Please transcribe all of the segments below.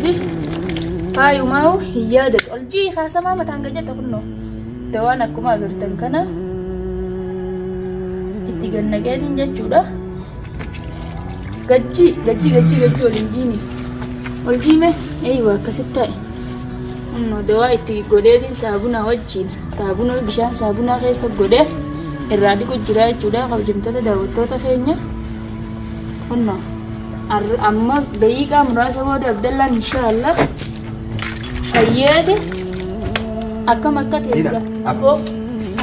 fi faayumaa hiyyaada oljii kaasamaa mataan gajjata kunno dawaan akkuma agartan kana itti gannageetiin jechuudha. Gajji oljiime eeywa akkasitti ta'e kunno dawaa itti godheetiin saabuna wajjiin saabuna bishaan saabunaa keessa godhee irraa dhiqu jira jechuudha. Kabajamtoota daawwattoota keenya kunno amma daqiiqaa muraasa booda Abdallaan inshaallah fayyade akkam akka ta'e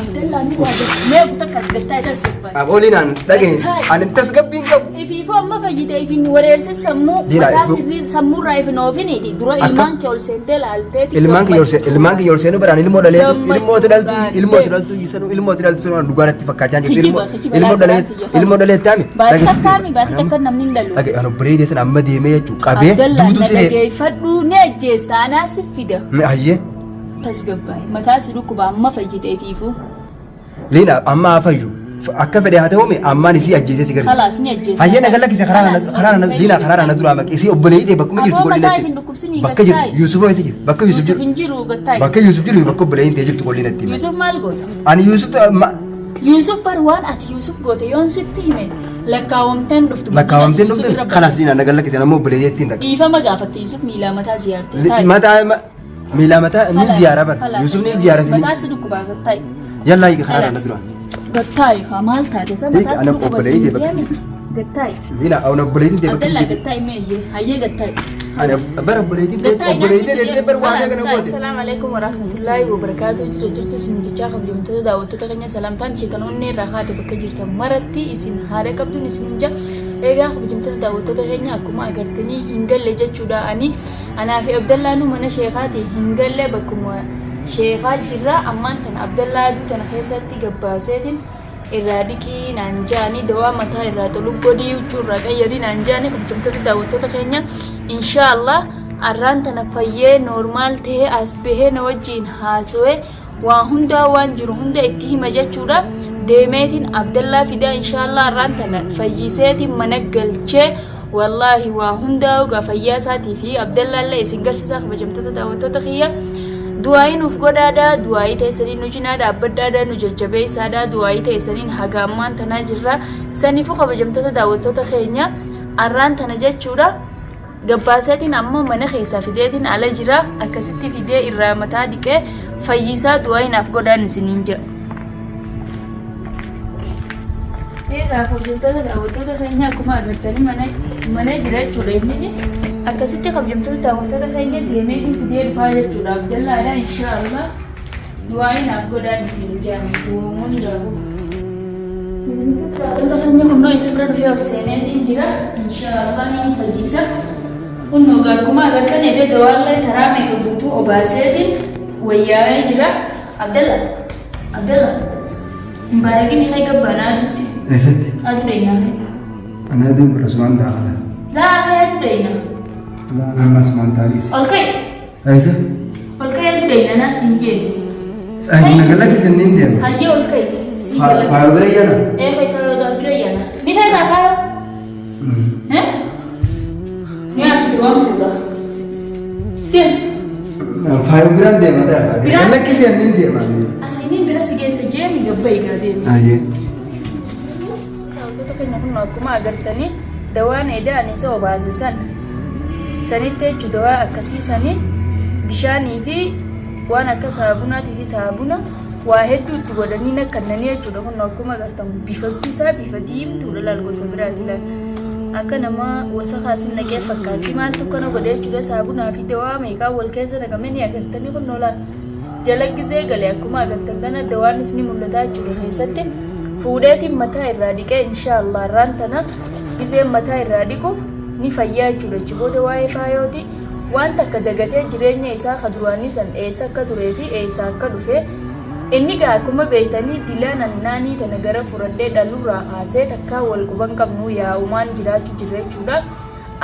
Abdallaan ni waada mee kuta kasgataa tasgabaa abolinan dhageen ani tasgabbiin qabu ifiifo amma fayyite ifin wareerse sammuu mataa sirrii sammuu raa ifin oofini dura ilmaan kee ol seentee laaltee ilmaan kee ol seenu baraan ilmoo dhaltu sanu dhugaarratti fakkaachaa jirtu ilmoo dhaleettaami baati takka namni hin dhalu dhagee ano bireedee sana amma deemee jechuu qabee duutu siree dhageeffadhu ni ajjeesta anaa si fida hayyee tasgabaa mataa si dhukkuba amma fayyite ifiifo Lina amma afayyu akka fedhe haa ta'u ammaan isii ajjeesee si garsiisa. Khalaas ni ajjeesee. Hayyee nagaa lakkise karaa na dura maqaa isii obboleeyyii bakkuma jirtu gollinatti. Bakka jiru Yuusuf ho'isi jiru bakka Yuusuf jiru. Bakka Yuusuf jiru bakka obboleeyyiin ta'e jirtu gollinatti. Yuusuf maal goota? Ani Yuusuf bar waan ati Yuusuf goota yoon sitti hime lakkaawamteen dhuftu. Khalaas lina nagaa lakkise nammoo obboleeyyiitti hin dhaqu. Dhiifama gaafatte Yuusuf miilaa mataa ziyaartee. Mila mata ni ziyaara bar Yusuf ni ziyaara sini mataa si dhukkuba gattaay yalla yi khara na dura gattaay khamal taate sa mataa si dhukkuba gattaay lina au na buleetin de Abdallah gattaay meeyye hayyee gattaay ana bar buleetin de bar waaga kana goote assalamu alaykum wa rahmatullahi wa barakatuh jirtu isin jechaa kabajamtoota daawwattoota keenya salaamtaan ishee kan onnee irraa haate bakka jirtan maratti isin haadha qabduun isin jaa eegaa kabajamtoota daawwattoota keenya akkuma agartanii hin galle jechuudha. Anaa fi Abdallaanu mana sheekaati hin galle bakkuma sheekaa jirra ammaan tan Abdallaatu tana keessatti gabbaaseetiin irraa dhiqii naan jaanii dawaa mataa irraa tolu godii huccuu irraa qayyadii naan jaanii kabajamtoota daawwattoota keenya inshaallah arraan tana fayyee noormaal ta'ee as bahee na wajjiin haasawee waa hundaa waan jiru hunda itti hima jechuudha. Deemeetiin Abdallaa fidaa inshaallah arraan tana fayyiseetiin mana galchee wallahi waa hundaa uga fayyaa isaatii fi Abdallaallee isin garsiisaa kabajamtoota daawwattoota kiyya du'aayi nuuf godhaadhaa du'aayi ta'isaniin nu cinaa dhaabbadhaadhaa nu jajjabeessaadhaa du'aayi ta'isaniin haga ammaan tanaa jirra saniifuu kabajamtoota daawwattoota keenya arraan tana jechuudha. Gabbaaseetiin amma mana keessaa fideetiin ala jira akkasitti fidee irraa mataa dhiqee fayyisaa du'aayi naaf godhaan isiniin jedha. Egaa kabajamtoota daawwattoota keenya akkuma agartanii mana jira jechuudha inni akkasitti kabajamtoota daawwattoota keenya deemeetiin fidee dhufaa jechuudha. Abdallaadhaa inshaallah du'aayi naaf godhaan isiniin jaamisi uumuun jaabu. Daawwattoota keenya hundoo isirra dhufee obseeneetiin jira inshaallah ni fayyisa. Kunno akkuma agartan edee dawaallee taraa meeqa guutuu obaaseetiin wayyaa'ee jira. Abdallah mbaaragini kay gabbanaa jirti. Eessatti? Aduudheena. Ana aduun birasumaan daakalas. Laafee aduudheena. Ammas maantaalis. Ol ka'e. Eessa? Ol ka'e aduudheena naas hin jeetu. Nagala keessan ni deema. Hayyee ol ka'e. Faayo bira yana? Faayo bira yana. Ni fayyisaa faayo? Ni asii waan fuudha. Deema. Faayo biraan deema ta'a. Nagala keessan ni deema. Asii bira si geessa jeemi gabba eegaa deema. Hayyee. Keenya kun akkuma agartanii dawaan edaan isa obaasisan sanitti jechuudha. Dawaa akkasii sanii bishaanii fi waan akka saabunaatii fi saabuna waa hedduu itti godhanii nakkannanii jechuudha. Kun akkuma agartan bifatti isaa bifa diimtuudha laal gosa biraati laal akka nama wasa kaasin naqee fakkaatti maal tokko na godhee jechuudha. Saabunaa fi dawaa meeqaa wal keessa naqamee ni agartanii kun laal jala gisee galee akkuma agartan kana dawaanis ni mul'ata jechuudha keessatti. Fuudheetiin mataa irraa dhiqee inshaallah arraan tana giseen mataa irraa dhiqu ni fayyaa jechuudha. Booda waa'ee faayooti wanta akka dagatee jireenya isaa ka duraanii san eessa akka turee fi eessa akka dhufe inni gaa akkuma beeytanii dilaan annaanii tana gara furallee dhalurraa kaasee takkaa wal quban qabnu yaa'umaan jiraachuu jirra jechuudha.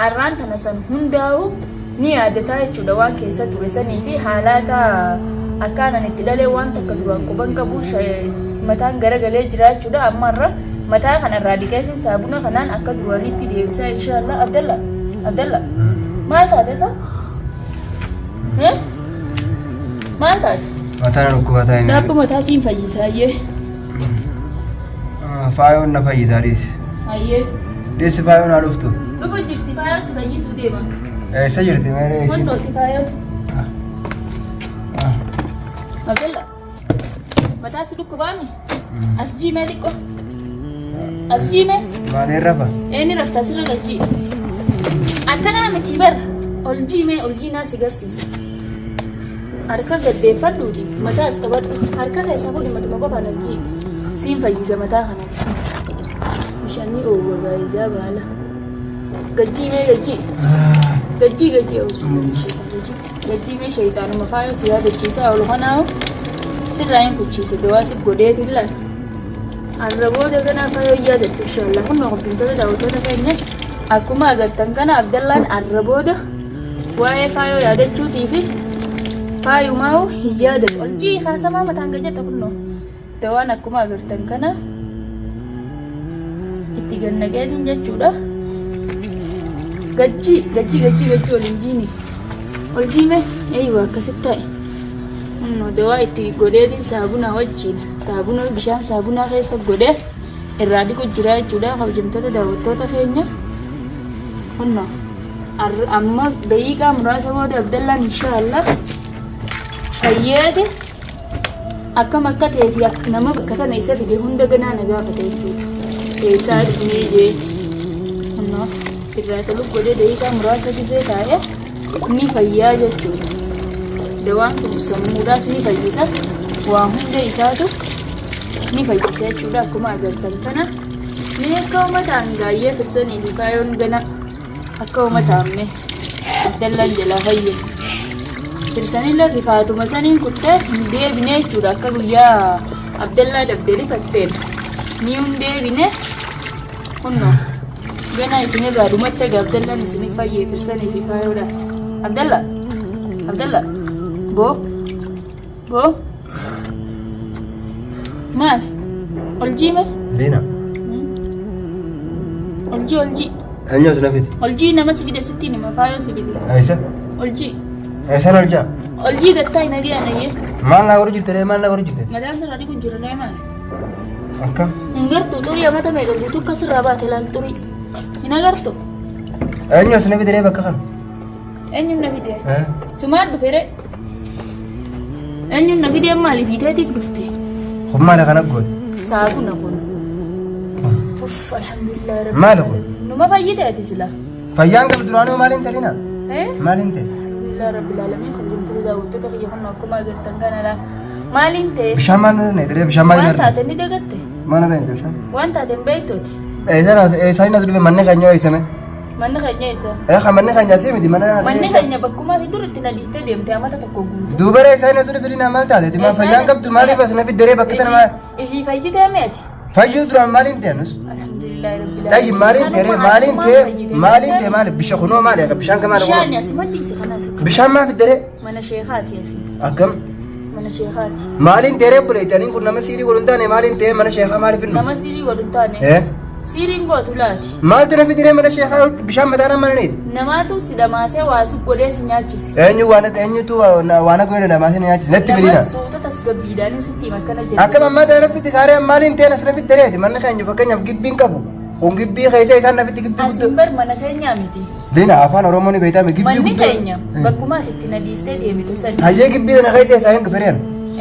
Arraan tana san hundaa'u ni yaadataa jechuudha waan keessa ture sanii fi haalaata akkaanan itti dhalee waan takka duraan quban qabu mataan garagalee jiraachuudha. Ammarra mataa kanarraa dhiqeetiin saabuna kanaan akka duraanitti deebisaa inshaallah. Abdallah maal taate isa? Maal taate? Mataan dhukkubataa inni. Daabbo mataa siin fayyisaa ayyee. Faayoon na fayyisaa dhiisi. Ayyee. Dhiisi faayoon haa dhuftu. Dhufu jirti faayoon si fayyisuu deema. Eessa jirti meeree isin? Wantooti faayoon. Abdalla. Mataa si dhukkubaami? As jiimee xiqqoo. As jiimee? Maaleen rafa? Eenyu raftaa sirra galchii? Akkanaa miti bara. Ol jiinaa si garsiisa. Harka gaddeeffadhuuti mataa as qabadhu harka keessaa kun dhimatuma qofaan as jii siin fayyisa mataa kanatti bishaanii oowwa gaayizaa baala gajjiimee gajjii gajjiimee shayitaanuma faayoo si yaadachiisaa ol kanaahu sirraa hin kuchiise dawaa si godheetiin laal arrabooda ganaa faayoo yaadatte inshaallaa kun qophiintota daawwattoota keenya akkuma agartan kana Abdallaan arrabooda waa'ee faayoo yaadachuutiifi faayumaa hiyyaada oljii haasamaa mataan gajjata kunnoo dawaan akkuma agartan kana itti gannageetiin jechuudha gajjii oljiime eeywa akkasitti ta'e kunnoo dawaa itti godheetiin saabunaa wajjiin saabuna bishaan saabunaa keessa godhee irraa dhiqu jira jechuudha kabajamtoota daawwattoota keenya kunnoo amma daqiiqaa muraasa booda Abdallaan inshaallah fayyaade akkam akka ta'eef nama bakka tana isa fide hunda ganaa na gaafata jechuudha. Eessaa dhufnee jee kunnoo irraa tolu godhee daqiiqaa muraasa gisee taa'ee ni fayyaa jechuudha. Dawaan kun sammuudhaas ni fayyisa waa hunda isaatu ni fayyisa jechuudha akkuma agartan kana ni akka uummataan gaayyee firsanii fi faayoon gana akka uummataamne Abdallaan jalaa fayyadu. Firsanii rifaatuma saniin kuttee hin deebine jechuudha akka guyyaa Abdallaa dhabdee rifatteen ni hin deebine kunnoo ganaa isinirraa dhumatte egaa Abdallaan isinif fayyee firsanii fi faayoodhaas Abdallaa boo maal oljiime? Leena oljii eenyu si nafite? Oljii nama si fide sittiin hima faayoo si fide Eessa? oljii Eessan oljaa? oljii gattaa hin agee anayyee Maal naa godhu jirte maal naa godhu jirte? mataan sirraa dhiqu jira neemaa Akkam? hin gartuu xurii amata meeqa guutuu akka sirraa baate laal xurii hin agartu Eenyu si nafite bakka kana? eenyuun na fide sumaan dhufere eenyuun na fide maaliif hiiteetiif dhufte Hummaadha kana goote? saabuna kun uff alhamdulillah rabbi Maali kun? numa fayyite ati sila Fayyaan qabu duraanuu maaliin ta'ina? Maaliin ta'e? alhamdulillah rabbil alamin kun jumtoota daawwattoota kiyya kun akkuma agartan kana la maaliin ta'e Bishaan maal nurra neetiree bishaan maal waan nurra? taate ni dagatte Maal nurra neetiree bishaan? waan taate hin beektooti Eessaan as dhufe manni keenya eessame? manni keenya isa Manni keenya asii miti mana manni keenya bakkumaati dur itti na dhiistee deemte amata tokko guutuu duubara eessaan as dhufe dinaa maal taate? Maa fayyaan qabdu maaliif as nafi daree bakka tana maal? ifii fayyitee meeti Fayyuu duraan maaliin ta'e nus? alhamdulillah rabbil Tayi maaliin ta'e maaliin ta'e maali bisha kunoo maali bishaan kamaal bishaan asuma dhiise kanaas bishaan maaf daree? mana sheekaati asii Akkam? mana sheekaati Maaliin ta'e buleetaniin kun nama siirii godhuun taane maaliin ta'e mana sheekaa maaliif hin nama siirii godhuun taane siiriin gootu laati maaltu nafi diree mana sheekaa bishaan mataa mana neeti? namaatu si damaasee waasu godhee si nyaachise Eenyutu waan godhe damaasee nyaachise natti bilina? nama suuta tasgabbiidhaan sitti makkana jedhu Akkam ammaa ta'e nafitti kaaree maaliin ta'e as nafitti dareeti manni keenya fakkeenyaaf gibbiin qabu kun gibbii keessa isaan nafitti gibbii asiin bar mana keenyaa miti Lina afaan Oromoo ni beekame gibbii manni guddoo keenya bakkumaati itti na dhiistee deemite sani hayyee gibbii sana keessa isaaniin dhufeereen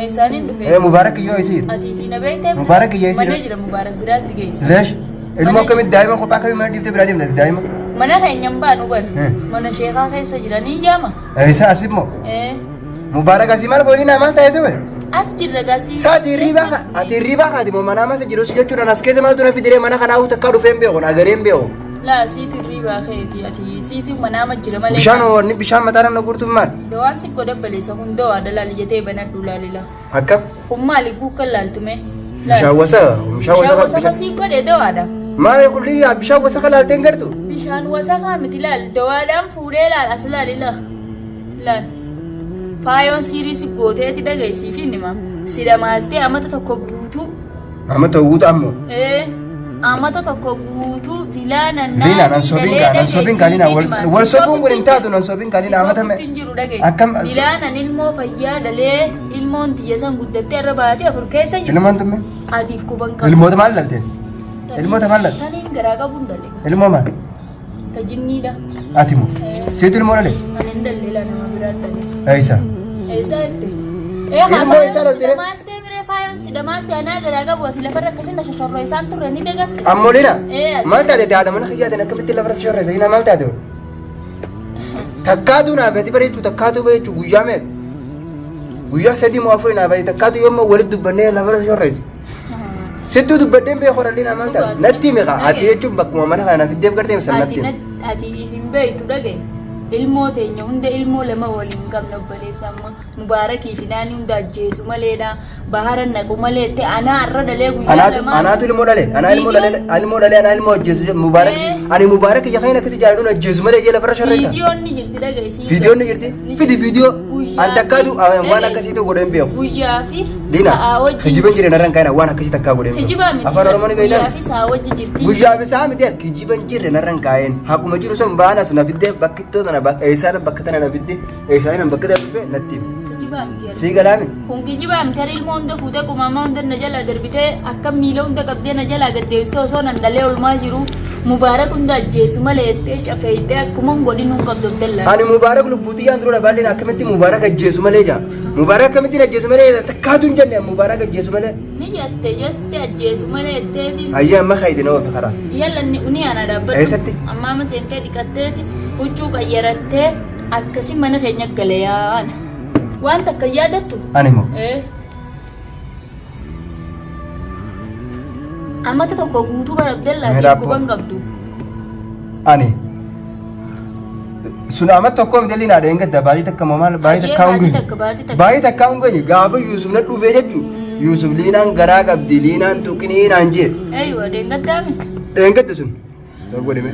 eessaaniin dhufe mubaarak iyyoo isiir atii fi na beektee Mubaarak iyya isiir. mana jira mubaarak biraan si geessa leesh ilmoo akkamitti daa'ima kophaa akkamii mana dhiiftee biraa deemte daa'ima mana keenya hin baanu bar mana sheekaa keessa jiranii yaama isa asimmoo mubaarak asii maal godhina maal ta'e siwe as jirra gasii saati hirriibaa kaati moo mana amasa jiru jechuudhaan as keessa maaltu nafi diree mana kanaa takkaa dhufeen beeku agareen beeku laa siitu hirriibaa keeti ati siitu manaama jira malee bishaan mataa namna guutuuf maal dawaan si godha baleessa kun dawaa dalaali jetee banadhu laalila akkam kun maali guukan laaltume bishaan wasa kasii godhe dawaadha maal kulli bishaan wasa kalaalteen gartu bishaan wasa kaa miti laal dawaadhaan fuudhee laal as laalila laal faayoon siirii si gooteeti dhagaysiifi nima si damaastee amata tokko guutuu amata guutuu ammoo Amata tokko guutuu dilaana Lina nan sobin kanina wal sobun gurin taatu nan sobin kanina amata me akkam dilaana ilmoo fayyaa dalee ilmoon tiyyasan guddattee irra baatee afur keessa jiru ilmoon tumme adiif kuban qabu ilmoota maal dalte ilmoota maal dalte taniin garaa qabuun dalee ilmoo maal ka jinniidha atimu seetu ilmoo dalee anin dalleela nama biraa dalee eeysa itti ilmoo isaa dalte Sidamaste ana garaa qabu ati lafarra akkasina shashorroo isaan turre ni dagatte. Ammoo Lina maal taate daadha mana kiyyaatan akkamitti lafarra shashorreessa Lina maal taate takkaatu naafati bareechu takkaatu bareechu guyyaa mee guyyaa sadii moo afurii naafati takkaatu yommuu walitti dubbannee lafarra shashorreessa. Sittuu dubbadheen bee horan Lina maal taate natti miqa ati jechuun bakkuma mana kana fiddeef gartee misal natti. Ati ifin beektu dhagaye. Ilmoo teenya hunda ilmoo lama waliin qabna obboleessa amma mubaarakii fi naani hunda ajjeesu maleedha bahara naqu maleetti ana arra dalee guyyaa lama anaatu ilmoo dalee ana ilmoo dalee ana ilmoo ajjeesu mubaarak ani mubaarak yakhin akkasi jaaladhu ajjeesu malee jela farra sharreessa viidiyoon ni jirti dhagaisi viidiyoon ni jirti fidi viidiyoo an takkaatu waan akkasiitu godhen beeku guyyaa fi sa'a wajji kijiban jire narran kaina waan akkasi takkaa godhen afaan oromoon beeyda guyyaa fi sa'a wajji jirti guyyaa fi sa'a miti kijiban jire narran kaayen hakuma jiru san baanas na fidde bakkitto tana eesaan bakka tana na fidde eesaan bakka tana fidde natti sii galaami kun kijibaan kar ilmoo hunda fuutee qumamaa hunda na jala darbitee akka miila hunda qabdee na jala gaddeebistee osoo nan dhalee olmaa jiru mubaarak hunda ajjeesu maleettee cafeeytee akkuma godhin hun qabdu dallaa ani mubaarak lubbuutii yaan dura baalleen akkamitti mubaarak ajjeesu malee jaa mubaarak akkamitti ajjeesu malee takkaatu hin jenne mubaarak ajjeesu malee ni jette ajjeesu maleetteetiin ayyaa amma kaayidina ofi karaas yalla ni ana dhaabbatu eessatti amma amma seentee dhiqatteeti huccuu qayyarattee akkasi mana keenya galeeyaan waan takka yaadattu animo ammata tokko guutuu barabdallaa kuban qabdu ani sun amat tokko midalli na deenga da baay'ee takka mamal baay'ee takka hungaani gaafa Yusuf na dhufee jechu Yusuf liinaan garaa qabdi liinaan tuqinii naan jee aywa deengaddaami deengadda sun godhime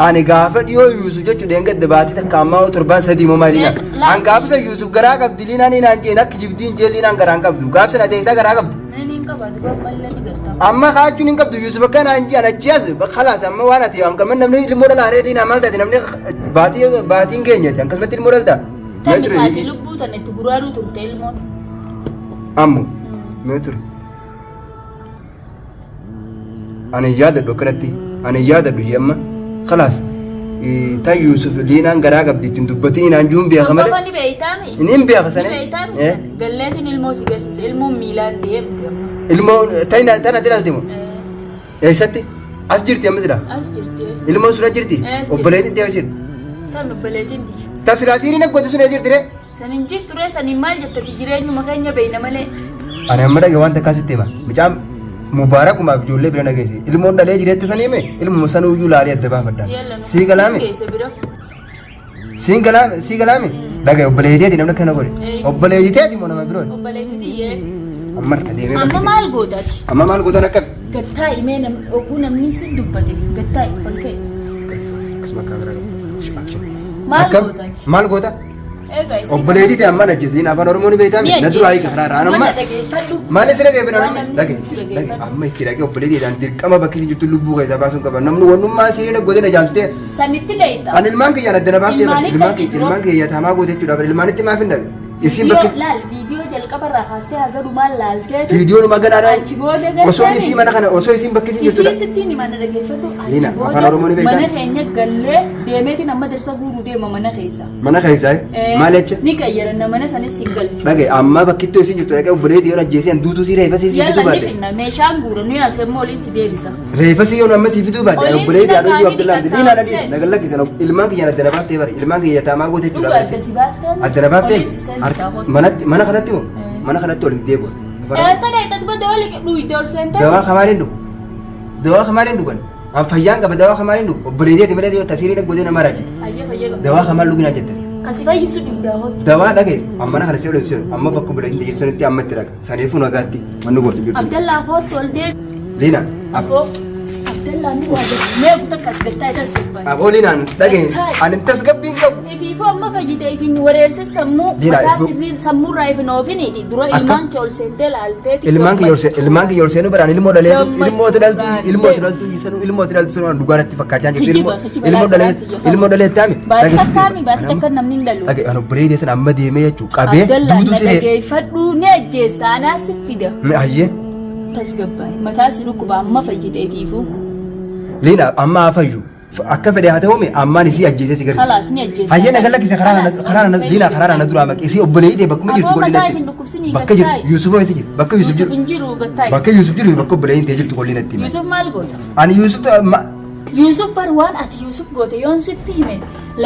ani gaafa dhiyoo Yusuf jechu deengadda baatee takka ammaa torban sadii moo maalina an gaafsa Yusuf garaa qabdi liinaan naan jee nak jibdiin jee liinaan garaan qabdu gaafsa na deeysa garaa qabdu amma kaachuun hin qabdu Yusuf akka naan jee anachiyaas khalaas amma waan ati an kaman namni ilmoo dhalaaree diinaa maal taate namni baatiin keenyatti akkasumatti ilmoo dhalta taati lubbuu tan itti guraaduu turte ilmoon ammu meetur ani yaadadhu akkanatti ani yaadadhu yemma khalaas ta Yusuf liinaan garaa qabdi ittiin dubbatiin inaan juun beeka malee sababa ni beeytaami inin beeka sane galleetiin ilmoo si garsiisa ilmoon miilaan deemte amma ilmoon tana jiraatimo eessatti as jirti amma jira as jirti ilmoon sun as jirti obboleetiin deewa jirti tan obboleetiin di tasiraasiin akkoti sun jirti re sanin jirtu re sanin maal jettati jireenyuma keenya beeyna malee ani amma dhage waan takkaa sitti hima mucaan mubaarakumaaf ijoollee bira nageesse ilmoon dhalee jireetti sanii mee ilmoo sanuuyyuu laalee adda baafadha sii galaame dhagaye obboleetteeti namni akkana godhe obboleetteeti moo nama birooti amma amma maal gootaati amma maal gootan akkam gattaa himee oguu namni si dubbate gattaa ol ka'e akkasuma kaamera maal gootaati maal goota obboleettii amma najjisiin afaan oromoon beekame na dura hiika karaa amma maal isira geeffina namni dhage amma itti dhage obboleettiidhaan dirqama bakki isin jirtu lubbuu keessaa baasuun qaba namni wannummaa sirriin godina jaamsitee sanitti dheeyta ani ilmaan kiyyaa addana baaftee ilmaan kiyyaa taamaa goote jechuudha ilmaanitti maaf hin dhage isin bakki laal viidiyoo jalqabarraa kaastee haga dhumaan laaltee viidiyoon maganaadhaan osoo isii mana kana osoo isiin bakki isin jirtu isiin sittiin mana dhageeffatu afaan oromoon beekame mana keenya gallee deemeetiin amma darsa guuruu deema mana keessa mana keessa maal jecha ni qayyaranna mana sanis hin galchu dhage amma bakkittoo isin jirtu dhage obboleettii yoon ajjeesiyan duutuu sii reefa sii fituu baadhe yalla meeshaan guura nuyi asemmoo oliin si deebisa reefa sii yoon amma sii fituu baadhe obboleettii adoyyuu abdullaam diinaa dhadhii nagal lakkisan ilmaan kiyyaan addana baaftee bari ilmaan kiyya taamaa goote jechuudha addana baaftee mana kanatti moo mana kanatti waliin deebi'u. Sada itu tuh dawal duit dawal center. Dawa kemarin dukan. Am fayyang kaba dawa kemarin duk. Obboleettii ati malee tasiri nak godina maraji. Dawa kemarin lugu na jette. Kasih fayu sudah dawa. Dawa lagi. Amma na kana sih udah sih. Amma bakku boleh hindi sanatti amma tirak. Sani pun agati. Manu gol. Abdallah foto deh. Lina. Apa? Abdalla ni waajib mee butakas gattaa tasgabban. Abooliin aan dhagahin aan hin tasgabbiin qabu. Ifiifoo amma fayyite ifin wareerse sammuu mataa sirriin sammuu irraa ifin oofini dura ilmaan kee ol seentee laaltee. Ilmaan kee ol seenu biraan ilmoo dhaltu sun dhugaarratti fakkaachaa jirti ilmoo dhaleettaami. Baati takka namni hin dhalu. Dhagahin obboleettii san amma deemee jechuudha qabee duutu siree. Dhageeffadhuu ni ajjeessa anaas fida. Hayyee. Tasgabbaa'e mataa si dhukkuba amma fayyite ifiifuu. Liina amma afayyu akka fedhe haa ta'ume ammaan isii ajjeesee si garsiisa. Khalaas ni ajjeessa. Hayyee nagaa lakkise Liina karaa na duraa maqee isii obboleettee bakkuma jirtu kollinatti. Bakka jiru Yuusuf eessa jiru bakka Yuusuf jiru. Bakka Yuusuf jiru bakka obboleettee jirtu kollinatti. Yuusuf maal goota? Ani Yuusuf bar waan ati Yuusuf goote yoon sitti hime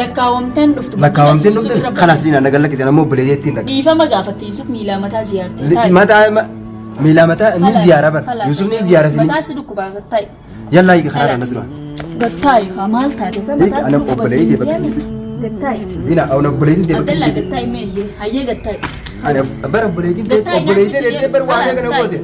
lakkaawamteen dhuftu. Lakkaawamteen dhuftu khalaas Liina nagaa lakkise nama obboleettiin dhagaa. Dhiifama gaafatti Yuusuf miilaa mataa ziyaarte. Miilaa mataa ni ziyaara bar Yuusuf ni ziyaara sini. Mataa si dhukkubaa gattaa'e. Yallaa hiika karaa na duraa. Gattaa'e maal taate mataa si dhukkuba obboleettii bakka gattaa'e. Liina awna obboleettiin bakka Abdallaa gattaa'e meeyyee hayyee gattaa'e. Ani bara obboleettiin deettee bar waan kana goote.